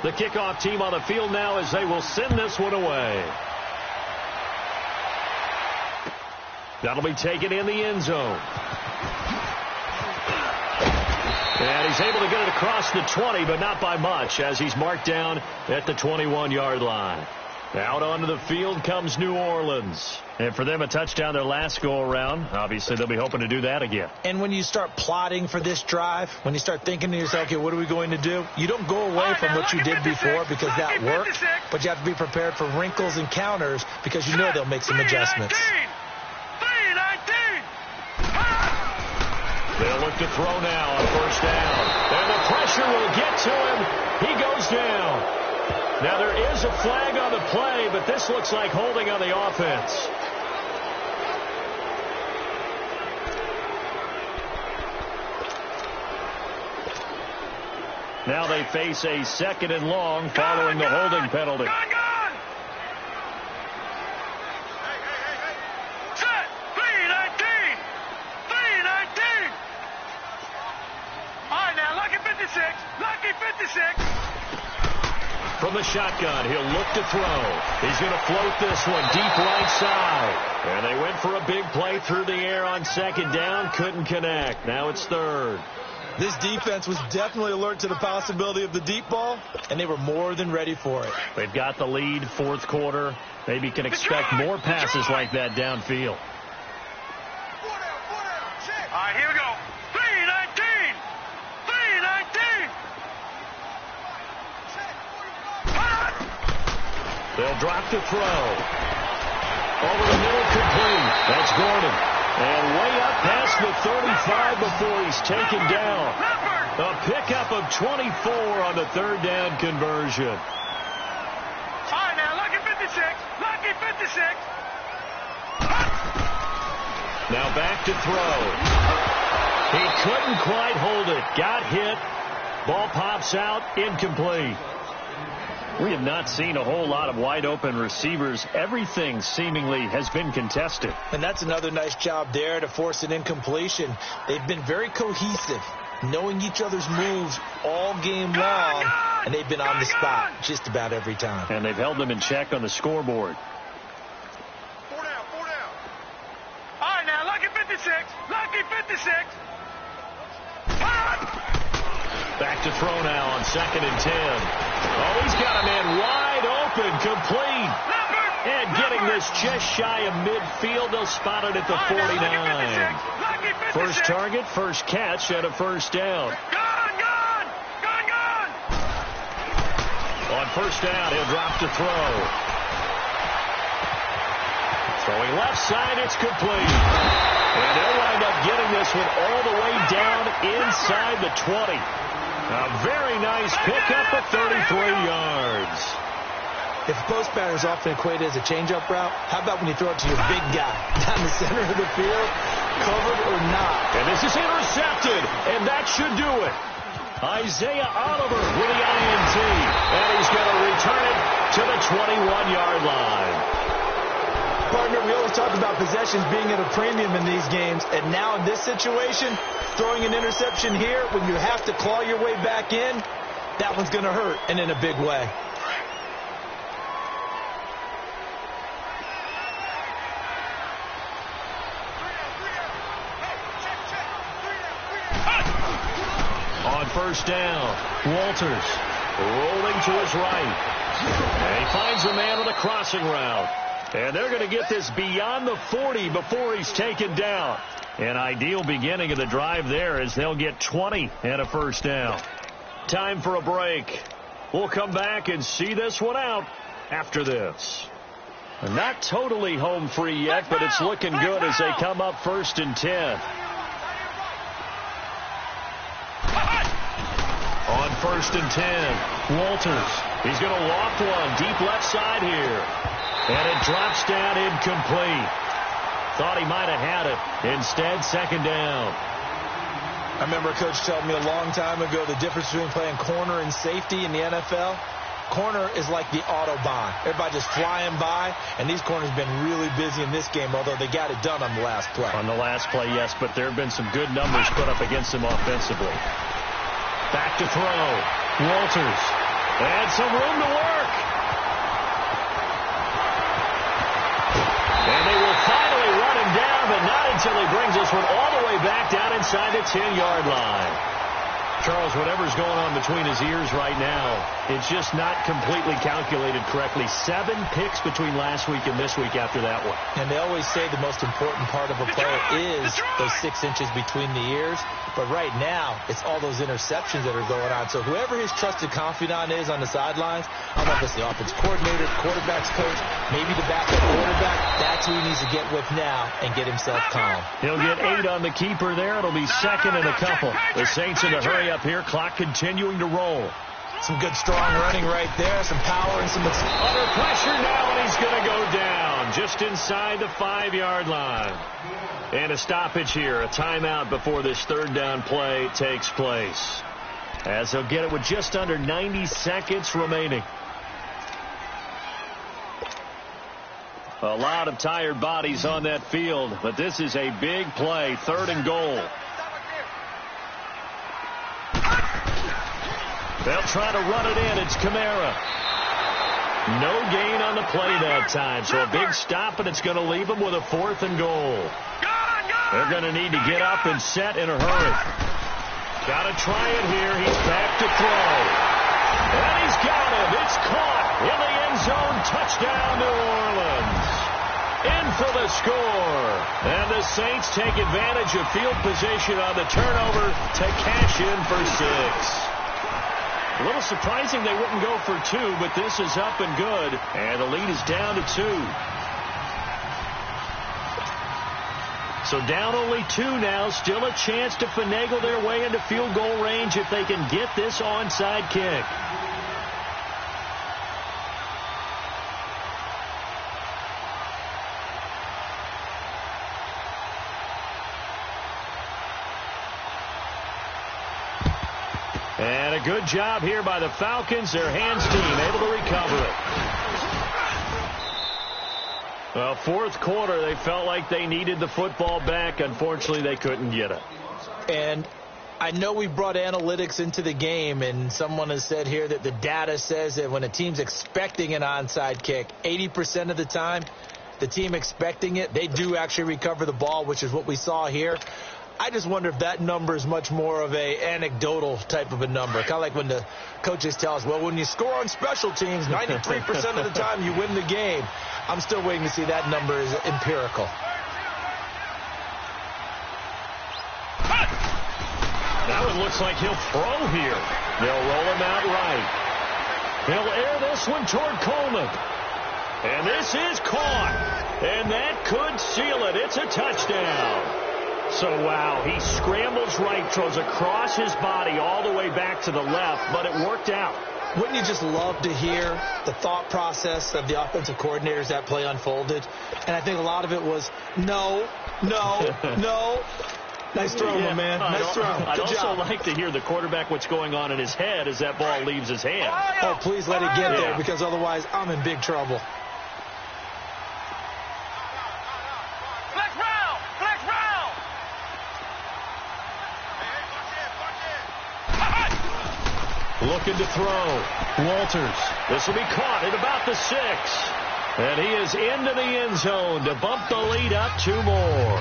The kickoff team on the field now as they will send this one away. That'll be taken in the end zone. And he's able to get it across the 20, but not by much, as he's marked down at the 21-yard line. Out onto the field comes New Orleans. And for them, a touchdown their last go-around. Obviously, they'll be hoping to do that again. And when you start plotting for this drive, when you start thinking to yourself, okay, what are we going to do? You don't go away from what you did before, because that worked. But you have to be prepared for wrinkles and counters, because you know they'll make some adjustments. They'll look to throw now on first down. And the pressure will get to him. He goes down. Now there is a flag on the play, but this looks like holding on the offense. Now they face a 2nd and long following the holding penalty. From the shotgun, he'll look to throw. He's going to float this one deep right side. And they went for a big play through the air on 2nd down. Couldn't connect. Now it's 3rd. This defense was definitely alert to the possibility of the deep ball, and they were more than ready for it. They've got the lead, 4th quarter. Maybe can expect more passes like that downfield. All right, here we go. 3-19. 3-19. They'll drop to throw. Over the middle, complete. That's Gordon. And way up past the 35 before he's taken down. A pickup of 24 on the 3rd down conversion. All right, now, lucky 56. Lucky 56. Now back to throw. He couldn't quite hold it. Got hit. Ball pops out. Incomplete. We have not seen a whole lot of wide-open receivers. Everything seemingly has been contested. And that's another nice job there to force an incompletion. They've been very cohesive, knowing each other's moves all game long, and they've been on the spot just about every time. And they've held them in check on the scoreboard. 4 down, 4 down. All right, now, lucky 56. Lucky 56. Back to throw now on 2nd and 10. Oh, he's got a man wide open, complete. And getting this just shy of midfield. They'll spot it at the 49. First target, first catch, and a first down. Gone! On first down, he'll drop to throw. Throwing left side, it's complete. And they'll wind up getting this one all the way down inside the 20. A very nice pickup of 33 yards. If post pattern is often equated as a change-up route, how about when you throw it to your big guy down the center of the field, covered or not? And this is intercepted, and that should do it. Isaiah Oliver with the INT, and he's going to return it to the 21-yard line. Partner, we always talk about possessions being at a premium in these games, and now in this situation, throwing an interception here when you have to claw your way back in, that one's going to hurt, and in a big way. On first down, Walters rolling to his right. And he finds a man on a crossing route. And they're going to get this beyond the 40 before he's taken down. An ideal beginning of the drive there as they'll get 20 and a first down. Time for a break. We'll come back and see this one out after this. Not totally home free yet, but it's looking good as they come up 1st and 10. On 1st and 10, Walters. He's going to loft one deep left side here. And it drops down incomplete. Thought he might have had it. Instead, 2nd down. I remember a coach telling me a long time ago the difference between playing corner and safety in the NFL. Corner is like the Autobahn. Everybody just flying by, and these corners have been really busy in this game, although they got it done on the last play. On the last play, yes, but there have been some good numbers put up against them offensively. Back to throw. Walters. And some room to work. And they will finally run him down, but not until he brings this one all the way back down inside the 10-yard line. Charles, whatever's going on between his ears right now, it's just not completely calculated correctly. 7 picks between last week and this week after that one. And they always say the most important part of a play is those 6 inches between the ears. But right now, it's all those interceptions that are going on. So whoever his trusted confidant is on the sidelines, I don't know if it's the offense coordinator, quarterback's coach, maybe the backup quarterback, that's who he needs to get with now and get himself calm. He'll get 8 on the keeper there. It'll be 2nd and a couple. The Saints in a hurry up here. Clock continuing to roll. Some good strong running right there. Some power and some... Under pressure now, and he's going to go down just inside the 5-yard line. And a stoppage here, a timeout before this 3rd down play takes place. As they'll get it with just under 90 seconds remaining. A lot of tired bodies on that field, but this is a big play, 3rd and goal. They'll try to run it in. It's Kamara. No gain on the play that time, so a big stop, and it's going to leave them with a 4th and goal. They're going to need to get up and set in a hurry. Got to try it here. He's back to throw. And he's got him. It's caught in the end zone. Touchdown, New Orleans. In for the score. And the Saints take advantage of field position on the turnover to cash in for 6. A little surprising they wouldn't go for 2, but this is up and good. And the lead is down to 2. So down only 2 now. Still a chance to finagle their way into field goal range if they can get this onside kick. And a good job here by the Falcons. Their hands team able to recover it. Well, fourth quarter, they felt like they needed the football back. Unfortunately, they couldn't get it. And I know we brought analytics into the game, and someone has said here that the data says that when a team's expecting an onside kick, 80% of the time, the team expecting it, they do actually recover the ball, which is what we saw here. I just wonder if that number is much more of a anecdotal type of a number. Kind of like when the coaches tell us, well, when you score on special teams, 93% of the time you win the game. I'm still waiting to see that number is empirical. That one looks like he'll throw here. They'll roll him out right. He'll air this one toward Coleman. And this is caught. And that could seal it. It's a touchdown. So, wow, he scrambles right, throws across his body all the way back to the left, but it worked out. Wouldn't you just love to hear the thought process of the offensive coordinators that play unfolded? And I think a lot of it was, no. Nice throw, my man. Nice throw. I'd also like to hear the quarterback what's going on in his head as that ball leaves his hand. Oh, please let it get there, because otherwise I'm in big trouble. Looking to throw. Walters. This will be caught at about the 6. And he is into the end zone to bump the lead up 2 more.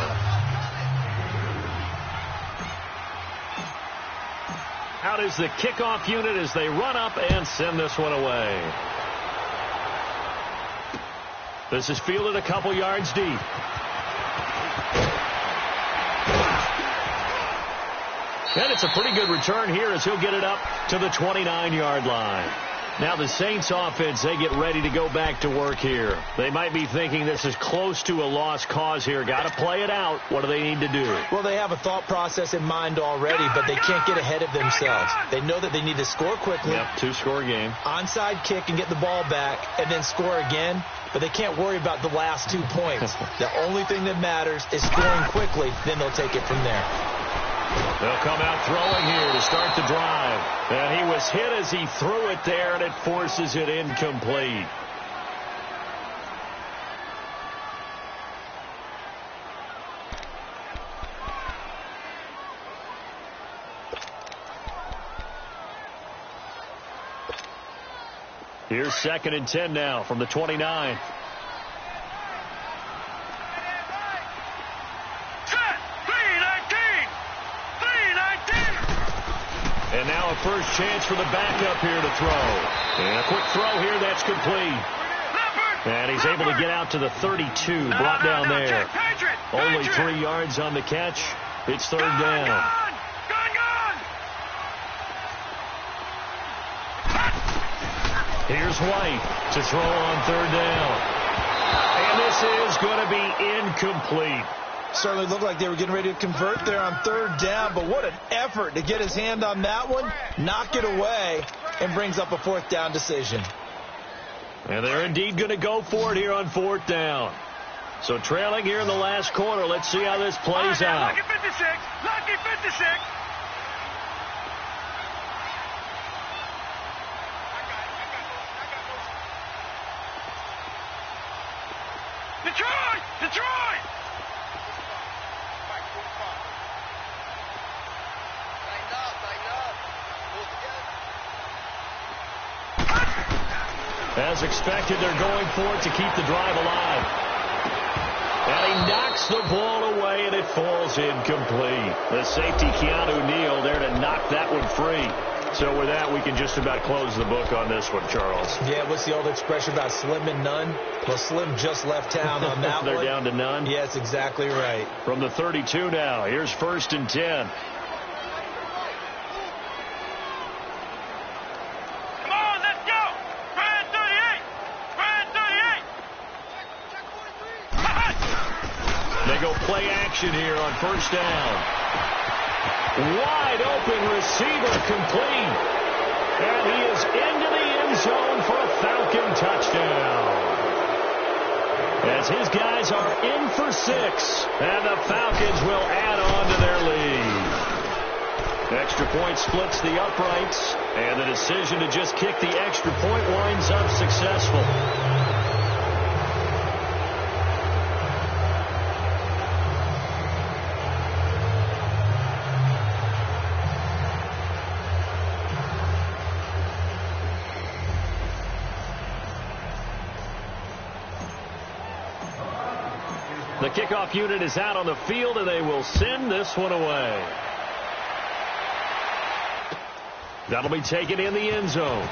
Out is the kickoff unit as they run up and send this one away. This is fielded a couple yards deep. And it's a pretty good return here as he'll get it up to the 29-yard line. Now the Saints offense, they get ready to go back to work here. They might be thinking this is close to a lost cause here. Got to play it out. What do they need to do? Well, they have a thought process in mind already, but they can't get ahead of themselves. They know that they need to score quickly. Yep, 2-score game. Onside kick and get the ball back and then score again. But they can't worry about the last 2 points. The only thing that matters is scoring quickly. Then they'll take it from there. They'll come out throwing here to start the drive. And he was hit as he threw it there, and it forces it incomplete. Here's 2nd and 10 now from the 29. And now a first chance for the backup here to throw. And a quick throw here, that's complete. And he's able to get out to the 32, brought down there. Only 3 yards on the catch. It's 3rd down. Here's White to throw on 3rd down. And this is going to be incomplete. Certainly looked like they were getting ready to convert there on 3rd down, but what an effort to get his hand on that one, knock it away, and brings up a 4th down decision. And they're indeed going to go for it here on 4th down. So trailing here in the last quarter, let's see how this plays out. Lucky 56, lucky 56. Detroit! As expected, they're going for it to keep the drive alive. And he knocks the ball away, and it falls incomplete. The safety, Keanu Neal, there to knock that one free. So with that, we can just about close the book on this one, Charles. Yeah, what's the old expression about slim and none? Well, Slim just left town on that They're one. down to none? Yeah, that's exactly right. From the 32 now, here's 1st and 10. Come on, let's go! Brad 38! Brad 38! They go play action here on 1st down. Wide open receiver complete. And he is into the end zone for a Falcon touchdown. As his guys are in for 6. And the Falcons will add on to their lead. Extra point splits the uprights, and the decision to just kick the extra point winds up successful. The kickoff unit is out on the field, and they will send this one away. That'll be taken in the end zone.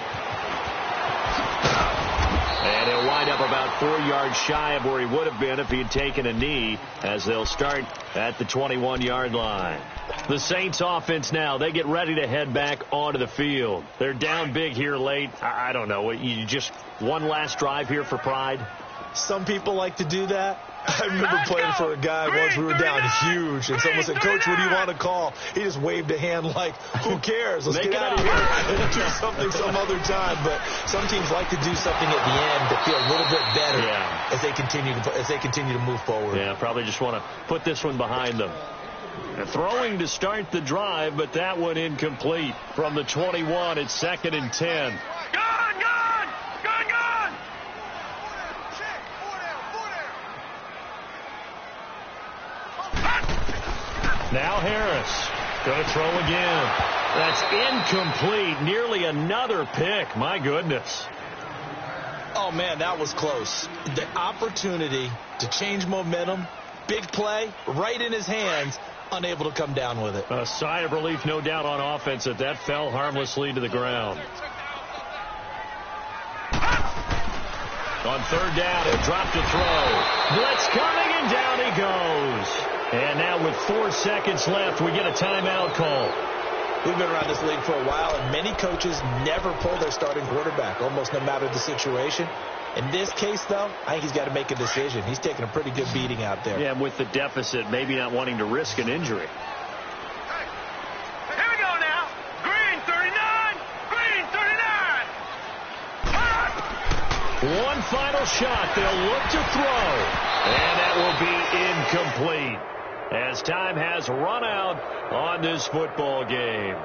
And he'll wind up about 4 yards shy of where he would have been if he had taken a knee, as they'll start at the 21-yard line. The Saints offense now, they get ready to head back onto the field. They're down big here late. I don't know. You just one last drive here for pride? Some people like to do that. I remember playing for a guy once. We were down huge, and someone said, "Coach, what do you want to call?" He just waved a hand like, "Who cares? Let's get out of here and do something some other time." But some teams like to do something at the end to feel a little bit better as they continue to move forward. Yeah, probably just want to put this one behind them. Throwing to start the drive, but that one incomplete. From the 21, it's 2nd and 10. Now Harris going to throw again. That's incomplete. Nearly another pick. My goodness. Oh, man, that was close. The opportunity to change momentum, big play, right in his hands, unable to come down with it. A sigh of relief, no doubt, on offense that fell harmlessly to the ground. On 3rd down, he'll drop to throw. Blitz coming, and down he goes. And now with 4 seconds left, we get a timeout call. We've been around this league for a while, and many coaches never pull their starting quarterback, almost no matter the situation. In this case, though, I think he's got to make a decision. He's taking a pretty good beating out there. Yeah, with the deficit, maybe not wanting to risk an injury. Here we go now. Green 39. Green 39. One final shot. They'll look to throw. And that will be incomplete, as time has run out on this football game.